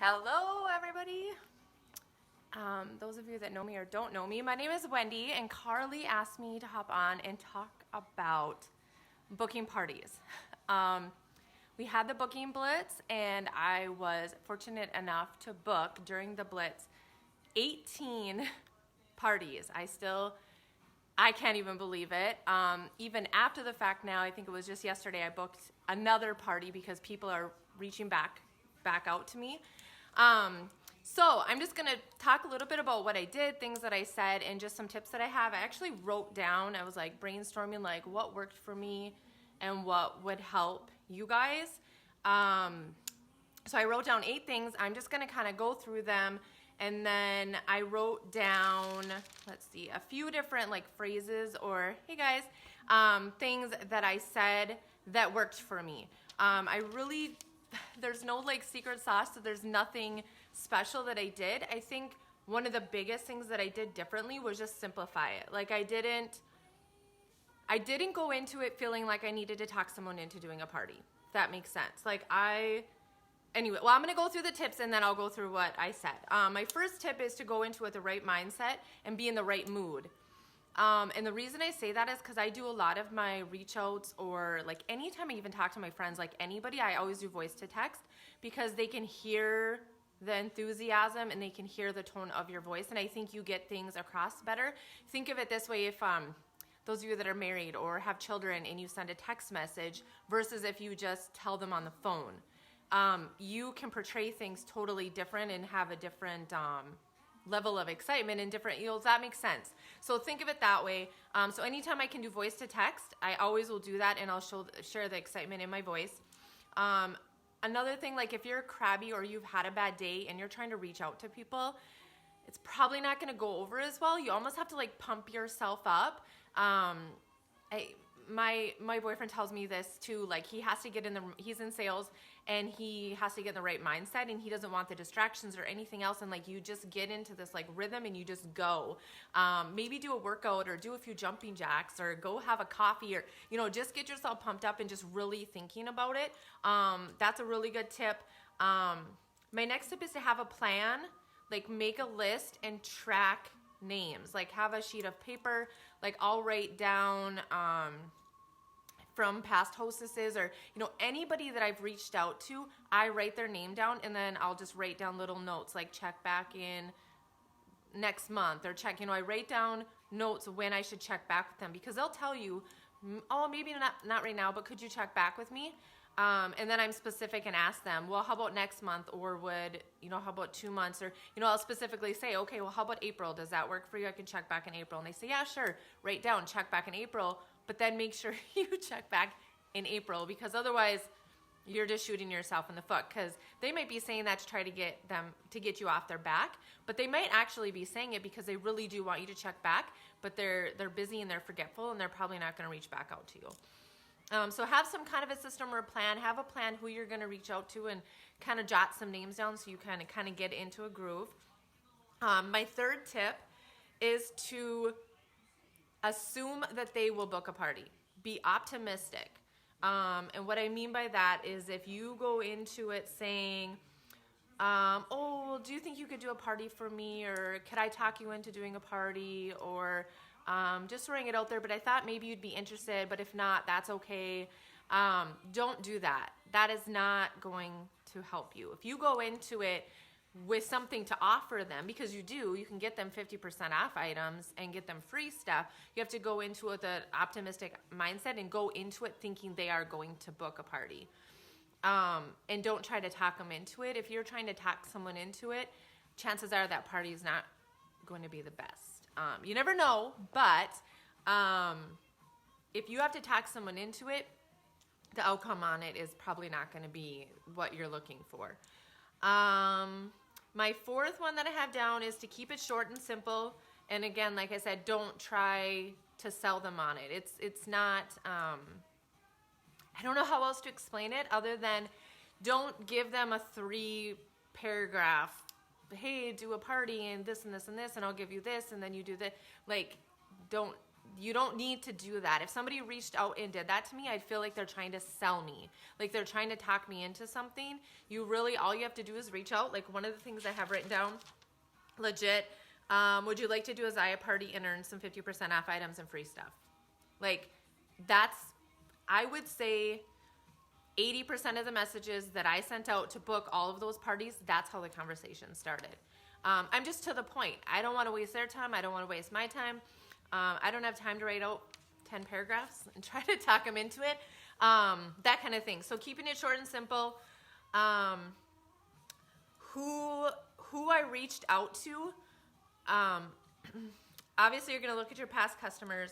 Hello, everybody. Those of you that know me or don't know me, my name is Wendy, and Carly asked me to hop on and talk about booking parties. We had the booking blitz, and I was fortunate enough to book during the blitz 18 parties. I can't even believe it. Even after the fact now, I think it was just yesterday, I booked another party because people are reaching back out to me. So I'm just going to talk a little bit about what I did, things that I said, and just some tips that I have. I actually wrote down, I was like brainstorming like what worked for me and what would help you guys. So I wrote down 8 things. I'm just going to kind of go through them. And then I wrote down, let's see, a few different like phrases or, hey guys, things that I said that worked for me. There's no like secret sauce, so there's nothing special that I did. I think one of the biggest things that I did differently was just simplify it. Like I didn't go into it feeling like I needed to talk someone into doing a party. If that makes sense. Anyway, I'm going to go through the tips and then I'll go through what I said. My first tip is to go into it with the right mindset and be in the right mood. And the reason I say that is because I do a lot of my reach outs, or like anytime I even talk to my friends, like anybody, I always do voice to text because they can hear the enthusiasm and they can hear the tone of your voice. And I think you get things across better. Think of it this way. If those of you that are married or have children and you send a text message versus if you just tell them on the phone, you can portray things totally different and have a different level of excitement and different yields. That makes sense. So think of it that way. So anytime I can do voice to text, I always will do that, and I'll share the excitement in my voice. Another thing, like if you're crabby or you've had a bad day and you're trying to reach out to people, it's probably not going to go over as well. You almost have to like pump yourself up. My boyfriend tells me this too, like he has to he's in sales and he has to get in the right mindset, and he doesn't want the distractions or anything else. And like, you just get into this like rhythm and you just go, maybe do a workout or do a few jumping jacks or go have a coffee, or, just get yourself pumped up and just really thinking about it. That's a really good tip. My next tip is to have a plan, like make a list and track names, like have a sheet of paper, like I'll write down, from past hostesses or, anybody that I've reached out to, I write their name down, and then I'll just write down little notes like check back in next month, or check, I write down notes when I should check back with them, because they'll tell you, oh, maybe not right now, but could you check back with me? And then I'm specific and ask them, well, how about next month? Or how about 2 months? Or, I'll specifically say, okay, well, how about April? Does that work for you? I can check back in April. And they say, yeah, sure. Write down, check back in April. But then make sure you check back in April, because otherwise you're just shooting yourself in the foot, because they might be saying that to try to get you off their back, but they might actually be saying it because they really do want you to check back, but they're busy and they're forgetful, and they're probably not going to reach back out to you. So have some kind of a system or a plan. Have a plan who you're going to reach out to, and kind of jot some names down so you kind of get into a groove. My third tip is to assume that they will book a party. Be optimistic. And what I mean by that is if you go into it saying, oh, do you think you could do a party for me? Or could I talk you into doing a party? Or just throwing it out there, but I thought maybe you'd be interested, but if not, that's okay. Don't do that. That is not going to help you. If you go into it with something to offer them, because you can get them 50% off items and get them free stuff. You have to go into it with an optimistic mindset and go into it thinking they are going to book a party. And don't try to talk them into it. If you're trying to talk someone into it, chances are that party is not going to be the best. You never know, but if you have to talk someone into it, the outcome on it is probably not going to be what you're looking for. My fourth one that I have down is to keep it short and simple. And again, like I said, don't try to sell them on it. It's not, I don't know how else to explain it other than don't give them a 3-paragraph, hey, do a party and this and this and this, and I'll give you this, and then you do that. Like, don't You don't need to do that. If somebody reached out and did that to me, I'd feel like they're trying to sell me. Like they're trying to talk me into something. All you have to do is reach out. Like one of the things I have written down, legit, would you like to do a Zyia party and earn some 50% off items and free stuff? Like I would say 80% of the messages that I sent out to book all of those parties, that's how the conversation started. I'm just to the point. I don't want to waste their time. I don't want to waste my time. I don't have time to write out 10 paragraphs and try to talk them into it. That kind of thing. So keeping it short and simple. Who I reached out to, obviously you're going to look at your past customers,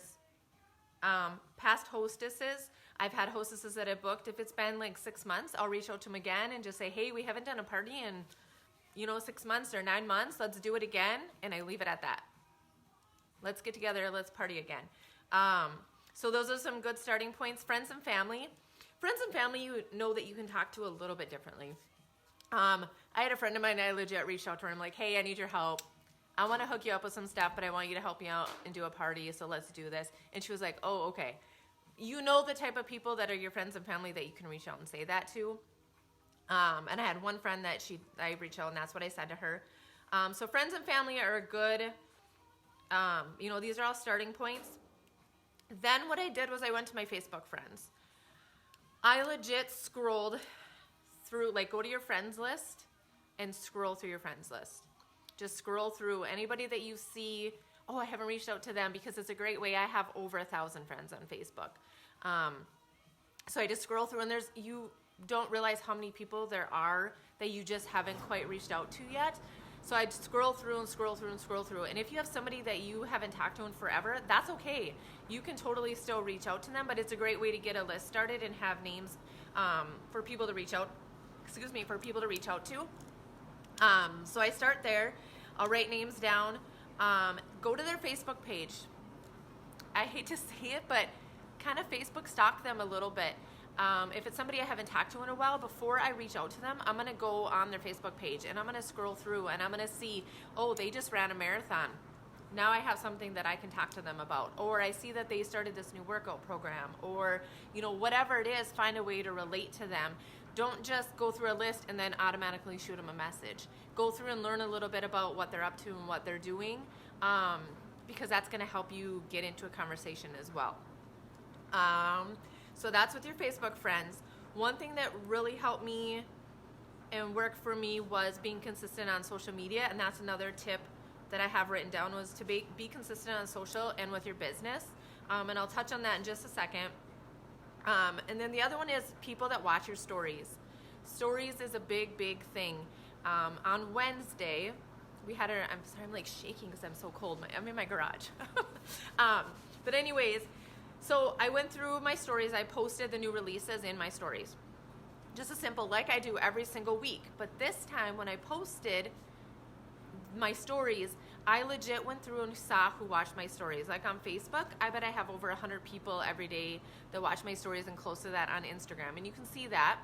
past hostesses. I've had hostesses that I've booked. If it's been like 6 months, I'll reach out to them again and just say, hey, we haven't done a party in 6 months or 9 months. Let's do it again. And I leave it at that. Let's get together. Let's party again. So those are some good starting points. Friends and family. Friends and family, you know that you can talk to a little bit differently. I had a friend of mine, I legit reached out to her. I'm like, hey, I need your help. I want to hook you up with some stuff, but I want you to help me out and do a party. So let's do this. And she was like, oh, okay. You know the type of people that are your friends and family that you can reach out and say that to. And I had one friend that I reached out and that's what I said to her. So friends and family are a good, these are all starting points. Then what I did was I went to my Facebook friends. I legit scrolled through, like go to your friends list and scroll through your friends list. Just scroll through anybody that you see. Oh, I haven't reached out to them because it's a great way. I have over 1,000 friends on Facebook. So I just scroll through and you don't realize how many people there are that you just haven't quite reached out to yet. So I'd scroll through and scroll through and scroll through. And if you have somebody that you haven't talked to in forever, that's okay. You can totally still reach out to them, but it's a great way to get a list started and have names for people to reach out to. So I start there. I'll write names down. Go to their Facebook page. I hate to say it, but kind of Facebook stalk them a little bit. If it's somebody I haven't talked to in a while, before I reach out to them, I'm going to go on their Facebook page and I'm going to scroll through and I'm going to see, oh, they just ran a marathon. Now I have something that I can talk to them about. Or I see that they started this new workout program, or, whatever it is, find a way to relate to them. Don't just go through a list and then automatically shoot them a message. Go through and learn a little bit about what they're up to and what they're doing, because that's going to help you get into a conversation as well. So that's with your Facebook friends. One thing that really helped me and worked for me was being consistent on social media, and that's another tip that I have written down, was to be consistent on social and with your business. And I'll touch on that in just a second. And then the other one is people that watch your stories. Stories is a big, big thing. On Wednesday, I'm sorry, I'm like shaking because I'm so cold. I'm in my garage. But anyways, so I went through my stories. I posted the new releases in my stories. Just a simple, like I do every single week. But this time when I posted my stories, I legit went through and saw who watched my stories. Like on Facebook, I bet I have over 100 people every day that watch my stories, and close to that on Instagram. And you can see that.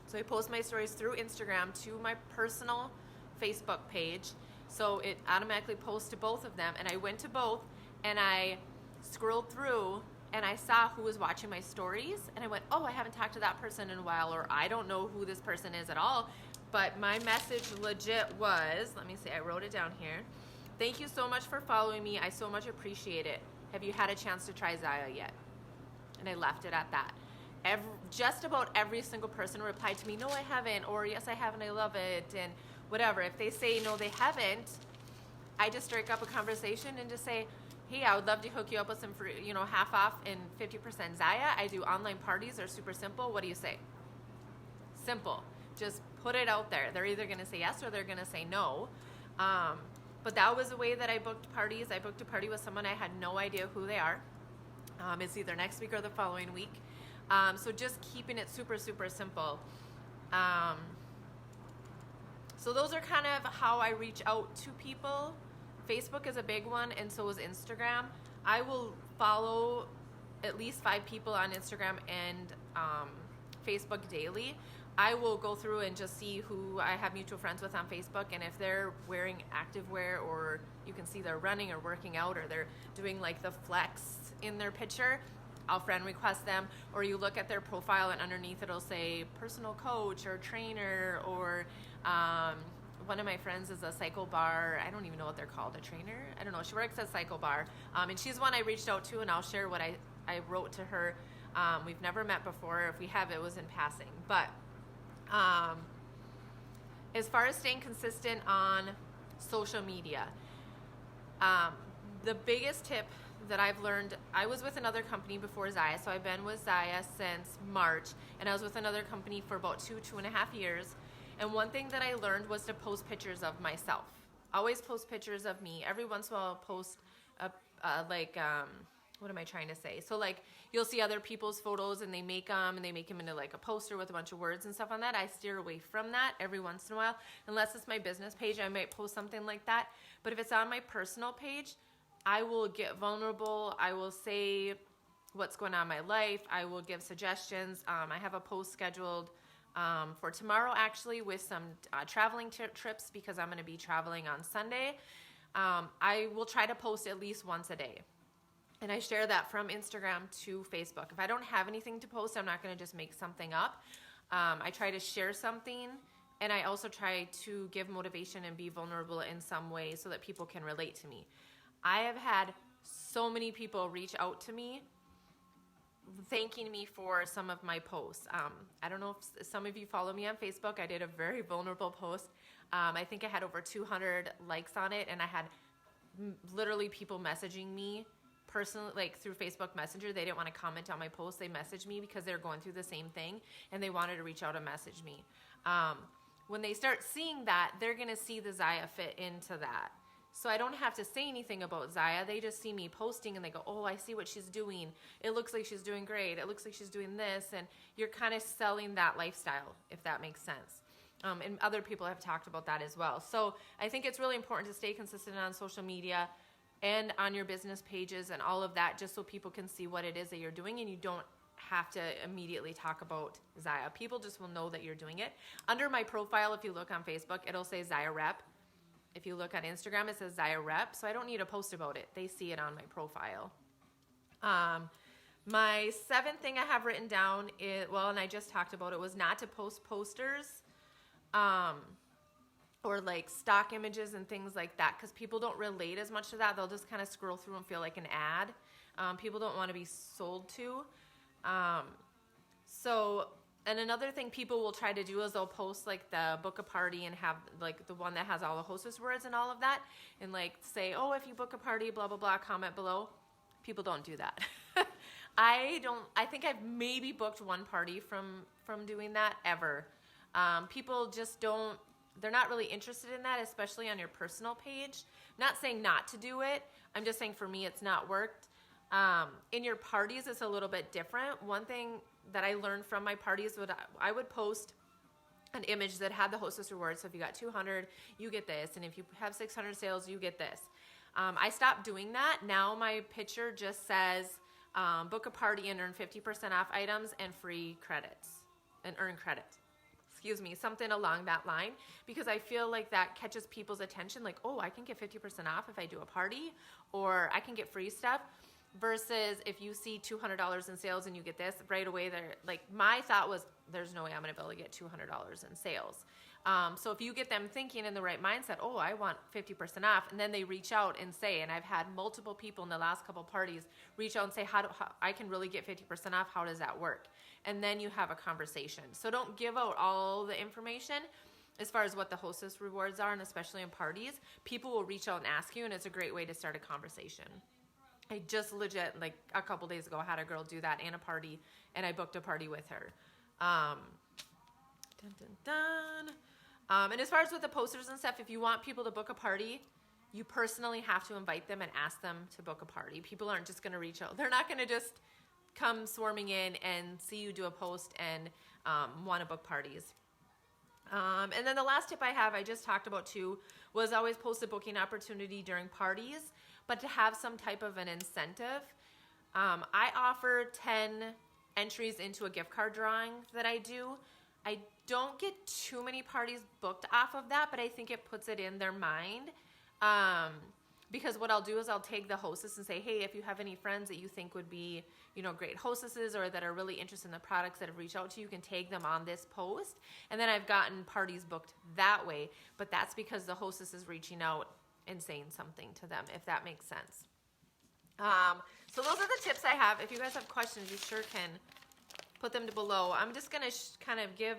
So I post my stories through Instagram to my personal Facebook page. So it automatically posts to both of them. And I went to both and I scrolled through and I saw who was watching my stories. And I went, oh, I haven't talked to that person in a while, or I don't know who this person is at all. But my message legit was, let me see, I wrote it down here. Thank you so much for following me. I so much appreciate it. Have you had a chance to try Zyia yet? And I left it at that. Just about every single person replied to me, no, I haven't, or yes, I have and I love it, and whatever. If they say no, they haven't, I just strike up a conversation and just say, hey, I would love to hook you up with some free, half off and 50% Zyia. I do online parties. They're super simple. What do you say? Simple. Just put it out there. They're either going to say yes or they're going to say no. But that was the way that I booked parties. I booked a party with someone I had no idea who they are. It's either next week or the following week. So just keeping it super, super simple. So those are kind of how I reach out to people. Facebook is a big one, and so is Instagram. I will follow at least 5 people on Instagram and Facebook daily. I will go through and just see who I have mutual friends with on Facebook, and if they're wearing activewear, or you can see they're running or working out, or they're doing like the flex in their picture, I'll friend request them. Or you look at their profile and underneath it'll say personal coach or trainer, or one of my friends is a cycle bar. I don't even know what they're called, a trainer? I don't know. She works at cycle bar. And she's one I reached out to, and I'll share what I wrote to her. We've never met before. If we have, it was in passing. But as far as staying consistent on social media, the biggest tip that I've learned, I was with another company before Zyia, so I've been with Zyia since March, and I was with another company for about 2.5 years. And one thing that I learned was to post pictures of myself. Always post pictures of me. Every once in a while I'll post what am I trying to say? So like you'll see other people's photos and they make them into like a poster with a bunch of words and stuff on that. I steer away from that every once in a while. Unless it's my business page, I might post something like that. But if it's on my personal page, I will get vulnerable. I will say what's going on in my life. I will give suggestions. I have a post scheduled for tomorrow actually with some traveling trips because I'm going to be traveling on Sunday. I will try to post at least once a day. And I share that from Instagram to Facebook. If I don't have anything to post, I'm not going to just make something up. I try to share something, and I also try to give motivation and be vulnerable in some way so that people can relate to me. I have had so many people reach out to me thanking me for some of my posts. I don't know if some of you follow me on Facebook. I did a very vulnerable post. I think I had over 200 likes on it, and I had literally people messaging me personally, like through Facebook Messenger. They didn't want to comment on my post. They messaged me because they're going through the same thing, and they wanted to reach out and message me. When they start seeing that, they're going to see the Zyia fit into that. So I don't have to say anything about Zyia. They just see me posting and they go, oh, I see what she's doing. It looks like she's doing great. It looks like she's doing this. And you're kind of selling that lifestyle, if that makes sense. And other people have talked about that as well. So I think it's really important to stay consistent on social media and on your business pages and all of that, just so people can see what it is that you're doing, and you don't have to immediately talk about Zyia. People just will know that you're doing it. Under my profile, if you look on Facebook, it'll say Zyia Rep. If you look on Instagram, it says Zyia Rep, so I don't need to post about it. They see it on my profile. My seventh thing I have written down is, well, and I just talked about it, was not to post posters or like stock images and things like that, because people don't relate as much to that. They'll just kind of scroll through and feel like an ad. People don't want to be sold to. And another thing people will try to do is they'll post like the book a party and have like the one that has all the hostess words and all of that, and like say, oh, if you book a party, blah, blah, blah, comment below. People don't do that. I think I've maybe booked one party from doing that ever. People just don't, they're not really interested in that, especially on your personal page. I'm not saying not to do it. I'm just saying for me, it's not worked. In your parties, it's a little bit different. One thing that I learned from my parties, I would post an image that had the hostess rewards. So if you got 200, you get this. And if you have 600 sales, you get this. I stopped doing that. Now my picture just says, book a party and earn 50% off items and free credits and earn credit. Excuse me, something along that line, because I feel like that catches people's attention. Like, oh, I can get 50% off if I do a party, or I can get free stuff. Versus if you see $200 in sales and you get this right away, there, like my thought was, there's no way I'm going to be able to get $200 in sales. So if you get them thinking in the right mindset, oh, I want 50% off, and then they reach out and say, and I've had multiple people in the last couple parties reach out and say, how I can really get 50% off. How does that work? And then you have a conversation. So don't give out all the information as far as what the hostess rewards are, and especially in parties. People will reach out and ask you, and it's a great way to start a conversation. I just legit, like a couple days ago, had a girl do that in a party, and I booked a party with her. And as far as with the posters and stuff, if you want people to book a party, you personally have to invite them and ask them to book a party. People aren't just going to reach out. They're not going to just come swarming in and see you do a post and want to book parties. And then the last tip I just talked about too, was always post a booking opportunity during parties, but to have some type of an incentive. I offer 10 entries into a gift card drawing that I do. I don't get too many parties booked off of that, but I think it puts it in their mind. Because what I'll do is I'll tag the hostess and say, hey, if you have any friends that you think would be, great hostesses or that are really interested in the products that have reached out to you, you can tag them on this post. And then I've gotten parties booked that way, but that's because the hostess is reaching out and saying something to them, if that makes sense. So those are the tips I have. If you guys have questions, you sure can put them below. I'm just going to kind of give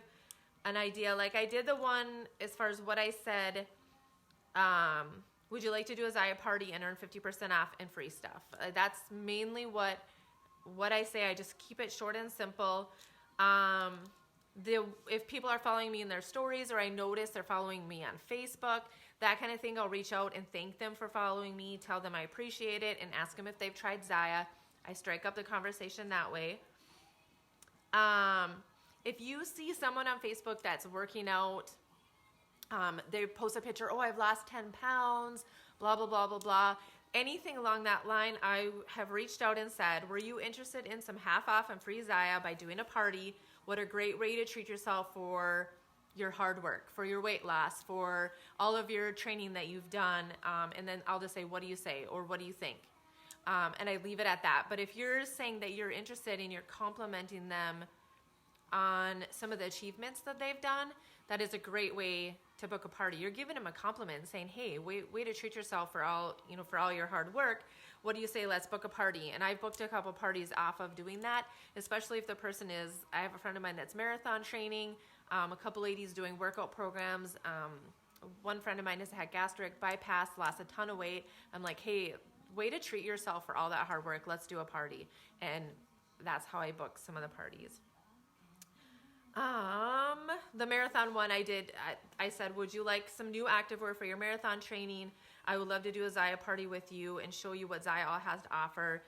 an idea. Like I did the one as far as what I said, would you like to do a Zyia party and earn 50% off and free stuff? That's mainly what I say. I just keep it short and simple. If people are following me in their stories or I notice they're following me on Facebook, that kind of thing, I'll reach out and thank them for following me, tell them I appreciate it, and ask them if they've tried Zyia. I strike up the conversation that way. If you see someone on Facebook that's working out, they post a picture, oh, I've lost 10 pounds, blah, blah, blah, blah, blah. Anything along that line, I have reached out and said, were you interested in some half off and free Zyia by doing a party? What a great way to treat yourself for your hard work, for your weight loss, for all of your training that you've done. And then I'll just say, what do you say? Or what do you think? And I leave it at that. But if you're saying that you're interested and you're complimenting them on some of the achievements that they've done, that is a great way to book a party. You're giving them a compliment and saying, hey, way to treat yourself for all your hard work. What do you say? Let's book a party. And I've booked a couple parties off of doing that, especially if the person is, I have a friend of mine that's marathon training, a couple ladies doing workout programs. One friend of mine has had gastric bypass, lost a ton of weight. I'm like, hey, way to treat yourself for all that hard work. Let's do a party. And that's how I book some of the parties. The marathon one I did, I said, would you like some new activewear for your marathon training? I would love to do a Zyia party with you and show you what Zyia all has to offer.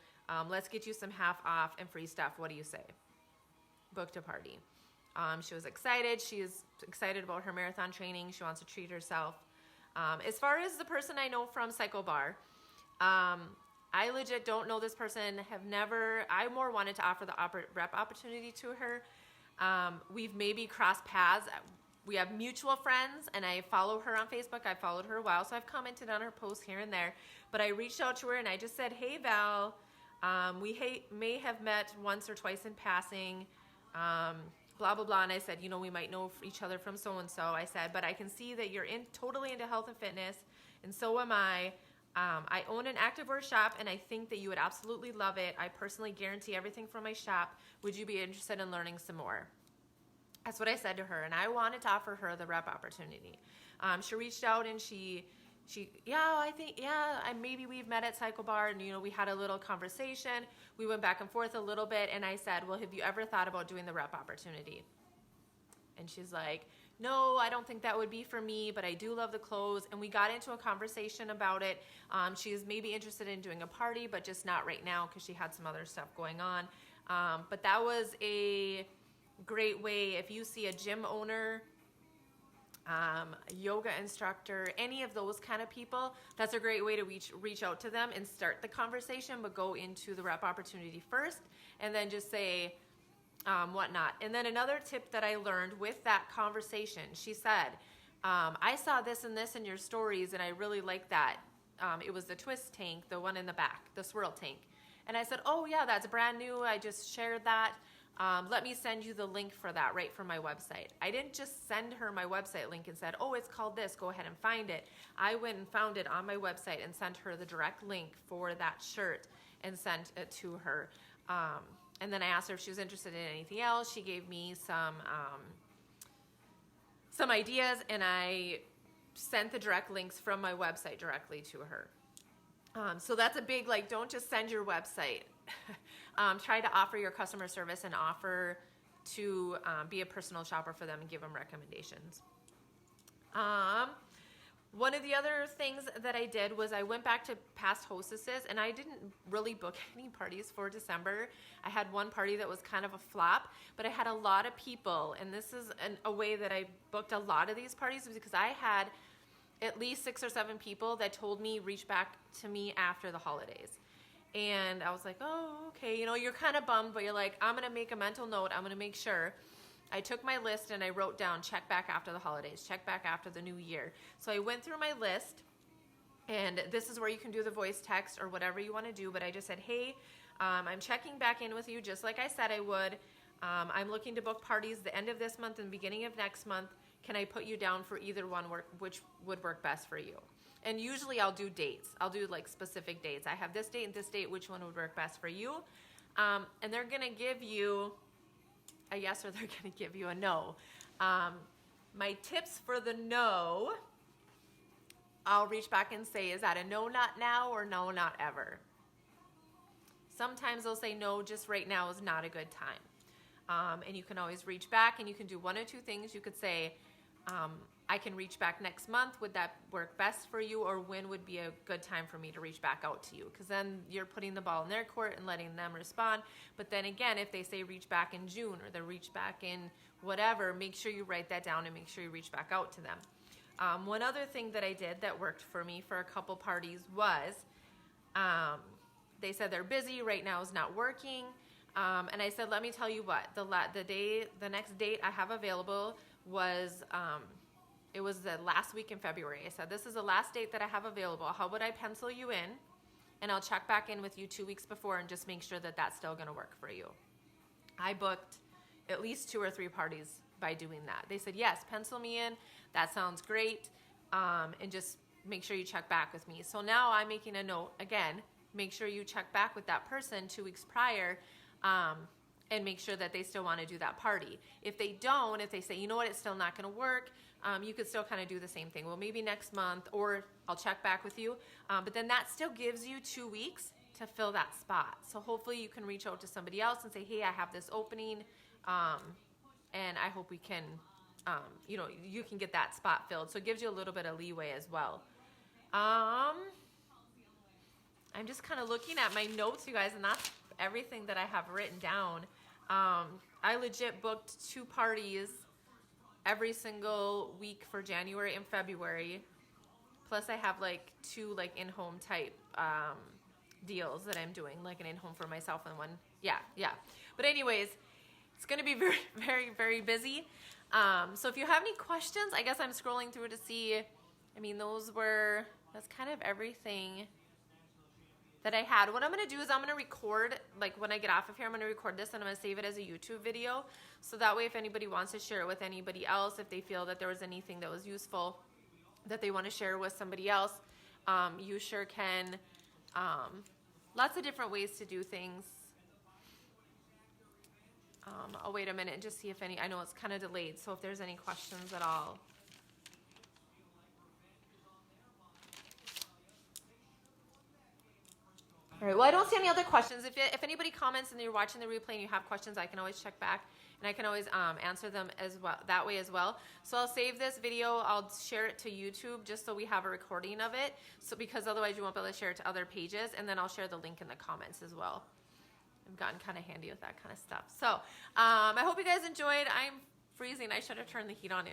Let's get you some half off and free stuff. What do you say? Booked a party. She was excited. She is excited about her marathon training. She wants to treat herself. As far as the person I know from Cycle Bar, I legit don't know this person, I more wanted to offer the rep opportunity to her. We've maybe crossed paths. We have mutual friends, and I follow her on Facebook. I followed her a while, so I've commented on her posts here and there. But I reached out to her, and I just said, hey, Val, we may have met once or twice in passing, blah, blah, blah. And I said, we might know each other from so-and-so. I said, but I can see that you're totally into health and fitness, and so am I. I own an activewear shop, and I think that you would absolutely love it. I personally guarantee everything from my shop. Would you be interested in learning some more? That's what I said to her, and I wanted to offer her the rep opportunity. She reached out, and maybe we've met at Cycle Bar, and we had a little conversation. We went back and forth a little bit, and I said, well, have you ever thought about doing the rep opportunity? And she's like, no, I don't think that would be for me, but I do love the clothes. And we got into a conversation about it. She is maybe interested in doing a party, but just not right now because she had some other stuff going on. But that was a great way. If you see a gym owner, a yoga instructor, any of those kind of people, that's a great way to reach out to them and start the conversation, but go into the rep opportunity first and then just say, whatnot. And then another tip that I learned with that conversation, she said, I saw this and this in your stories, and I really like that. It was the twist tank, the one in the back, the swirl tank. And I said, oh yeah, that's brand new. I just shared that. Let me send you the link for that right from my website. I didn't just send her my website link and said, oh, it's called this. Go ahead and find it. I went and found it on my website and sent her the direct link for that shirt and sent it to her. And then I asked her if she was interested in anything else. She gave me some ideas, and I sent the direct links from my website directly to her. So that's a big, don't just send your website. Try to offer your customer service and offer to be a personal shopper for them and give them recommendations. One of the other things that I did was I went back to past hostesses, and I didn't really book any parties for December. I had one party that was kind of a flop, but I had a lot of people, and this is a way that I booked a lot of these parties because I had at least 6 or 7 people that told me reach back to me after the holidays. And I was like, oh, okay. You're kind of bummed, but you're like, I'm going to make a mental note. I'm going to make sure. I took my list and I wrote down, check back after the holidays, check back after the new year. So I went through my list, and this is where you can do the voice text or whatever you want to do. But I just said, hey, I'm checking back in with you just like I said I would. I'm looking to book parties the end of this month and the beginning of next month. Can I put you down for either one, which would work best for you? And usually I'll do dates. I'll do like specific dates. I have this date and this date. Which one would work best for you? And they're going to give you a yes or they're going to give you a no. My tips for the no, I'll reach back and say, is that a no, not now, or no, not ever? Sometimes they'll say no, just right now is not a good time. And you can always reach back and you can do one or two things. You could say, I can reach back next month. Would that work best for you? Or when would be a good time for me to reach back out to you? Because then you're putting the ball in their court and letting them respond. But then again, if they say reach back in June or they reach back in whatever, make sure you write that down and make sure you reach back out to them. One other thing that I did that worked for me for a couple parties was they said they're busy, right now is not working. And I said, let me tell you what, the next date I have available was, it was the last week in February. I said, this is the last date that I have available. How would I pencil you in? And I'll check back in with you 2 weeks before and just make sure that that's still going to work for you. I booked at least 2 or 3 parties by doing that. They said, yes, pencil me in. That sounds great. And just make sure you check back with me. So now I'm making a note, again, make sure you check back with that person 2 weeks prior, and make sure that they still want to do that party. If they don't, if they say, you know what, it's still not going to work, you could still kind of do the same thing. Well, maybe next month, or I'll check back with you. But then that still gives you 2 weeks to fill that spot. So hopefully you can reach out to somebody else and say, hey, I have this opening, and I hope we can, you can get that spot filled. So it gives you a little bit of leeway as well. I'm just kind of looking at my notes, you guys, and that's everything that I have written down. I legit booked 2 parties every single week for January and February. Plus I have like 2 like in-home type deals that I'm doing, like an in-home for myself and one. Yeah. But anyways, it's going to be very, very, very busy. So if you have any questions, I guess I'm scrolling through to see, that's kind of everything that I had. What I'm going to do is I'm going to record, like when I get off of here, I'm going to record this and I'm going to save it as a YouTube video. So that way if anybody wants to share it with anybody else, if they feel that there was anything that was useful that they want to share with somebody else, you sure can. Lots of different ways to do things. I'll wait a minute and just see if any, I know it's kind of delayed, so if there's any questions at all. All right, well, I don't see any other questions. If anybody comments and you're watching the replay and you have questions, I can always check back and I can always answer them as well, that way as well. So I'll save this video. I'll share it to YouTube just so we have a recording of it. So because otherwise you won't be able to share it to other pages, and then I'll share the link in the comments as well. I've gotten kind of handy with that kind of stuff. So I hope you guys enjoyed. I'm freezing. I should have turned the heat on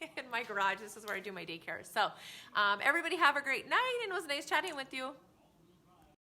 in my garage. This is where I do my daycare. So everybody have a great night, and it was nice chatting with you.